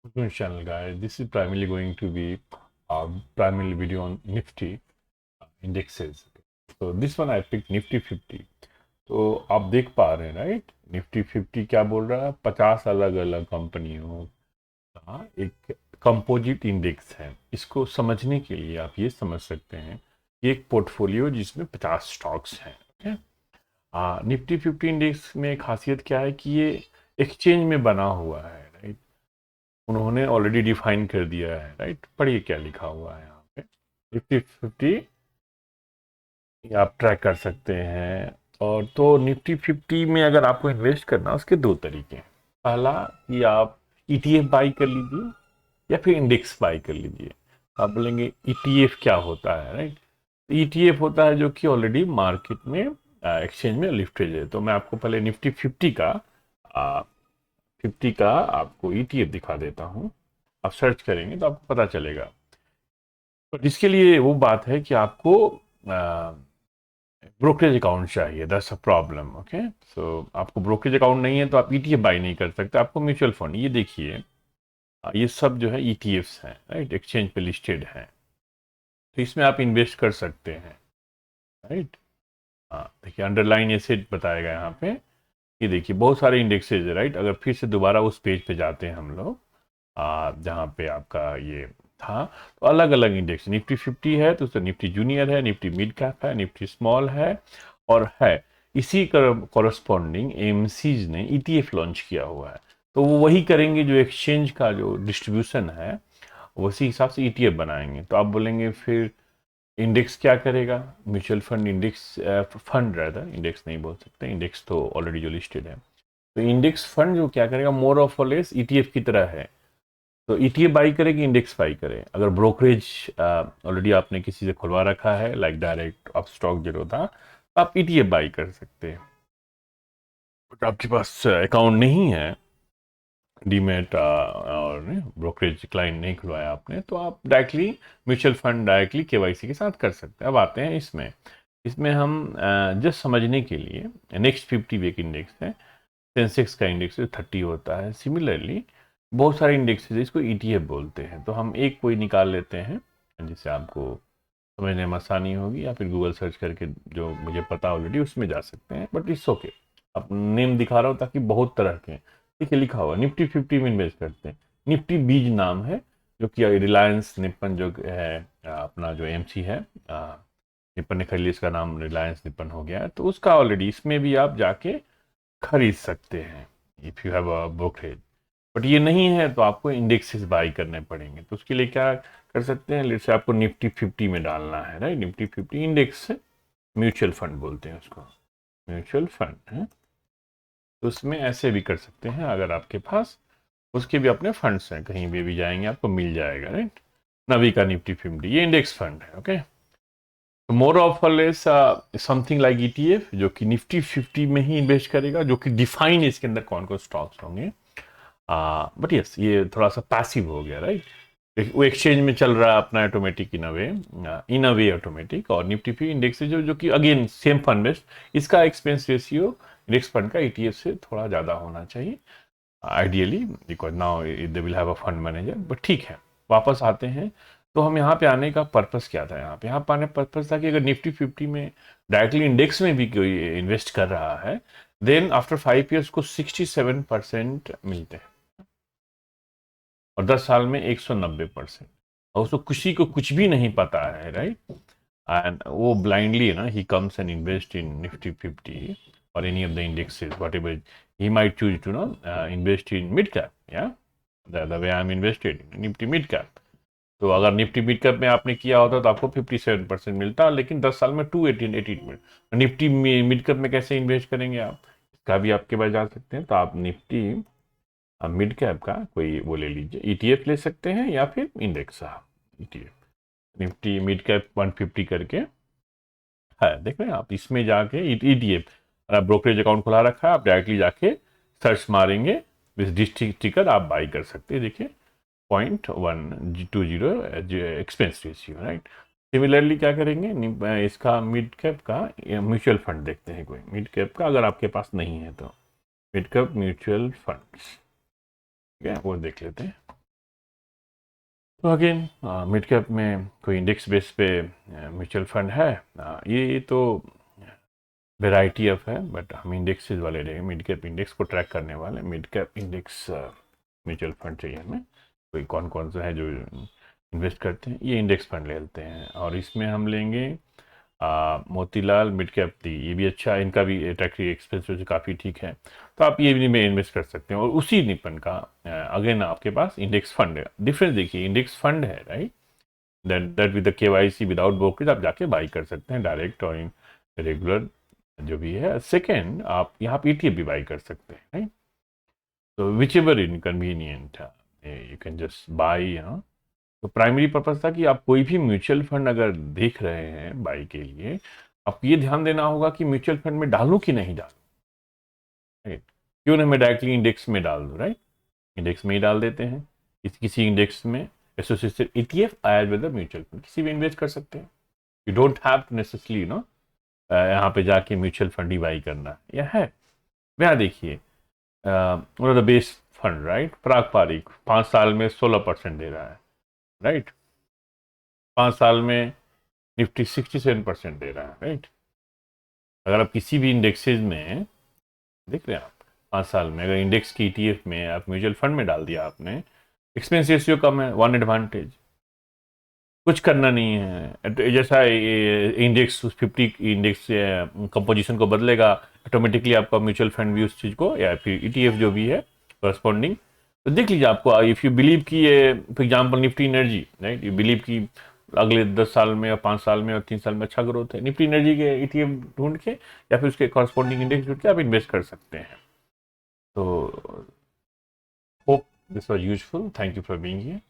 Channel guys, this is primarily going to be a primarily video on Nifty indexes. So this one I picked Nifty 50. तो आप देख पा रहे हैं right, Nifty 50 क्या बोल रहा है, 50 अलग अलग कंपनियों का एक कंपोजिट इंडेक्स है। इसको समझने के लिए आप ये समझ सकते हैं कि एक पोर्टफोलियो जिसमें 50 स्टॉक्स हैं। ओके, निफ्टी 50 इंडेक्स में खासियत क्या है कि ये एक्सचेंज में बना हुआ है राइट। उन्होंने ऑलरेडी डिफाइन कर दिया है राइट। पढ़िए क्या लिखा हुआ है यहाँ पे, निफ्टी 50 ये आप ट्रैक कर सकते हैं। और तो निफ्टी 50 में अगर आपको इन्वेस्ट करना, उसके दो तरीके हैं। पहला कि आप ईटीएफ बाई कर लीजिए या फिर इंडेक्स बाई कर लीजिए। आप बोलेंगे ईटीएफ क्या होता है राइट। ईटीएफ होता है जो कि ऑलरेडी मार्केट में एक्सचेंज में लिस्टेड है। तो मैं आपको पहले निफ्टी 50 का 50 का आपको ईटीएफ दिखा देता हूँ। आप सर्च करेंगे तो आपको पता चलेगा। तो इसके लिए वो बात है कि आपको ब्रोकरेज अकाउंट चाहिए, दैट्स अ प्रॉब्लम। ओके, सो आपको ब्रोकरेज अकाउंट नहीं है तो आप ईटीएफ बाई नहीं कर सकते। आपको म्यूचुअल फंड, ये देखिए ये सब जो है ईटीएफ्स हैं राइट, एक्सचेंज पे लिस्टेड हैं। तो इसमें आप इन्वेस्ट कर सकते हैं राइट। हाँ देखिए, अंडरलाइन एसेट बताएगा यहाँ पे। ये देखिए बहुत सारे इंडेक्सेज है राइट। अगर फिर से दोबारा उस पेज पे जाते हैं हम लोग, जहाँ पे आपका ये था, तो अलग अलग इंडेक्स निफ्टी 50 है, तो उसमें निफ्टी जूनियर है, निफ्टी मिड कैप है, निफ्टी स्मॉल है, और है इसी कॉरस्पॉन्डिंग एमसीज ने ईटीएफ लॉन्च किया हुआ है। तो वो वही करेंगे जो एक्सचेंज का जो डिस्ट्रीब्यूशन है, उसी हिसाब से ईटीएफ बनाएंगे। तो आप बोलेंगे फिर इंडेक्स क्या करेगा, म्यूचुअल फंड इंडेक्स, फंड रहता है, इंडेक्स नहीं बोल सकते, इंडेक्स तो ऑलरेडी जो लिस्टेड है। तो इंडेक्स फंड जो क्या करेगा, मोर ऑफ लेस ईटीएफ की तरह है। तो ईटीएफ बाई करे कि इंडेक्स बाई करे। अगर ब्रोकरेज ऑलरेडी आपने किसी से खुलवा रखा है, like direct of stock Zerodha, तो आप ईटीएफ बाई कर सकते हैं। बट आपके पास अकाउंट नहीं है, डीमेट और ब्रोकरेज क्लाइंट नहीं खुलवाया आपने, तो आप directly mutual fund directly KYC के साथ कर सकते हैं। अब आते हैं इसमें। इसमें हम जस्ट समझने के लिए, नेक्स्ट 50 वीक इंडेक्स है, सेंसेक्स का इंडेक्स 30 होता है। सिमिलरली बहुत सारे इंडेक्सेस इसको ईटीएफ बोलते हैं। तो हम एक कोई निकाल लेते हैं जिससे आपको समझने में आसानी होगी, या फिर गूगल सर्च करके जो मुझे पता ऑलरेडी उसमें जा सकते हैं। बट इट्स ओके, अब नेम दिखा रहा हूँ ताकि बहुत तरह के हैं। ठीक है, लिखा हुआ निफ्टी 50 में इन्वेस्ट करते हैं। निफ्टी बीज नाम है, जो कि रिलायंस निपन जो है अपना जो एमसी है, निपन ने खरीद, इसका नाम रिलायंस निपन हो गया है। तो उसका ऑलरेडी इसमें भी आप जाके खरीद सकते हैं if you have a brokerage. But ये नहीं है तो आपको इंडेक्सेस बाई करने पड़ेंगे। तो उसके लिए क्या कर सकते हैं, जैसे आपको निफ्टी 50 में डालना है right, Nifty 50 index mutual fund बोलते हैं उसको, म्यूचुअल फंड है। तो उसमें ऐसे भी कर सकते हैं, अगर आपके पास उसके भी अपने फंड्स हैं, कहीं भी जाएंगे आपको मिल जाएगा राइट। नवी का निफ्टी 50 ये इंडेक्स फंड है। ओके, तो more of less something like ETF, जो कि निफ्टी 50 में ही इन्वेस्ट करेगा, जो कि डिफाइन इसके अंदर कौन कौन स्टॉक्स होंगे। बट यस, ये थोड़ा सा पैसिव हो गया राइट। वो एक्सचेंज में चल रहा है अपना ऑटोमेटिक, इन अ वे ऑटोमेटिक। और निफ्टी फी इंडेक्स जो कि अगेन सेम फंड बेस्ड, इसका एक्सपेंस रेशियो इंडेक्स फंड का ईटीएफ से थोड़ा ज़्यादा होना चाहिए ideally, because now they will have a fund manager. But ठीक है, वापस आते हैं। तो हम यहाँ पे आने का पर्पस क्या था, यहाँ पे आने का पर्पस था कि अगर निफ्टी 50 में डायरेक्टली इंडेक्स में भी कोई इन्वेस्ट कर रहा है, देन आफ्टर 5 ईयर्स को 67% मिलते हैं, और 10 साल में 190%। और उसको किसी को कुछ भी नहीं पता है राइट। एंड वो ब्लाइंडली ना, he comes and invest in Nifty 50 or any of the indexes, whatever he might choose to know, invest in mid cap, yeah, the way I'm invested in Nifty mid cap। तो अगर Nifty mid cap में आपने किया होता तो आपको 57% मिलता, लेकिन 10 साल में 218 में। निफ्टी मिड कैप में कैसे इन्वेस्ट करेंगे आप, इसका भी आपके पास जा सकते हैं। तो आप निफ्टी मिड कैप का कोई वो ले लीजिए, ईटीएफ ले सकते हैं, या फिर index ETF Nifty mid cap 150 करके है, देख रहे हैं आप। इसमें जाके ईटीएफ, अगर ब्रोकरेज अकाउंट खुला रखा है, आप डायरेक्टली जाके सर्च मारेंगे विद डिस्ट्रिक्ट टिकर, आप बाई कर सकते हैं। देखिए 0.120 एक्सपेंस रेशियो राइट। सिमिलरली क्या करेंगे, इसका मिड कैप का म्यूचुअल फंड देखते हैं, कोई मिड कैप का अगर आपके पास नहीं है तो मिड कैप म्यूचुअल फंड्स, ठीक है, वो देख लेते हैं। तो अगेन मिड कैप में कोई इंडेक्स बेस पे म्यूचुअल फंड है, ये तो वेराइटी ऑफ है, बट हम इंडेक्सेस वाले रहेंगे, मिड कैप इंडेक्स को ट्रैक करने वाले mid cap index mutual fund चाहिए हमें। कोई कौन कौन सा है जो इन्वेस्ट करते हैं, ये इंडेक्स फंड ले लेते हैं, और इसमें हम लेंगे मोतीलाल मिड कैप दी, ये भी अच्छा है, इनका भी टैक्स एक्सपेंस वैसे काफ़ी ठीक है, तो आप ये भी में इन्वेस्ट कर सकते हैं। और उसी निपन का अगेन आपके पास इंडेक्स फंड है, डिफरेंस देखिए, इंडेक्स फंड है right, that with the KYC without brokerage आप जाके बाई कर सकते हैं डायरेक्ट और इन रेगुलर जो भी है। सेकेंड, आप यहाँ पे ETF भी बाई कर सकते हैं राइट, तो which ever inconvenient you can just by. तो प्राइमरी पर्पस था कि आप कोई भी म्यूचुअल फंड अगर देख रहे हैं बाई के लिए, आप ये ध्यान देना होगा कि म्यूचुअल फंड में डालूं कि नहीं डालूं, राइट, क्यों ना मैं डायरेक्टली इंडेक्स में डाल दूं, राइट, इंडेक्स में ही डाल देते हैं, किसी इंडेक्स में associated ETF as with the mutual fund, किसी भी इन्वेस्ट कर सकते हैं। You don't have to necessarily यहाँ पे जाके म्यूचुअल फंड ही बाई करना यह है। यहाँ देखिए one of the best fund right, Parag Parikh 5 साल में 16% दे रहा है राइट, 5 साल में निफ्टी 67% दे रहा है राइट। अगर आप किसी भी इंडेक्सेज में देख रहे हैं, आप 5 साल में अगर इंडेक्स की ETF में आप म्यूचुअल फंड में डाल दिया आपने, एक्सपेंस रेशियो कम है, वन एडवांटेज, कुछ करना नहीं है, जैसा इंडेक्स 50 इंडेक्स कंपोजिशन को बदलेगा ऑटोमेटिकली आपका म्यूचुअल फंड भी उस चीज़ को, या फिर ETF जो भी है करस्पॉन्डिंग, तो देख लीजिए आपको, इफ़ यू बिलीव कि ये for example Nifty energy right, you believe कि अगले 10 साल में या 5 साल में और 3 साल में अच्छा ग्रोथ है, निफ्टी एनर्जी के ETF ढूंढ के या फिर उसके कॉरस्पॉन्डिंग इंडेक्स ढूंढ के आप इन्वेस्ट कर सकते हैं। तो hope this was useful, thank you for being here.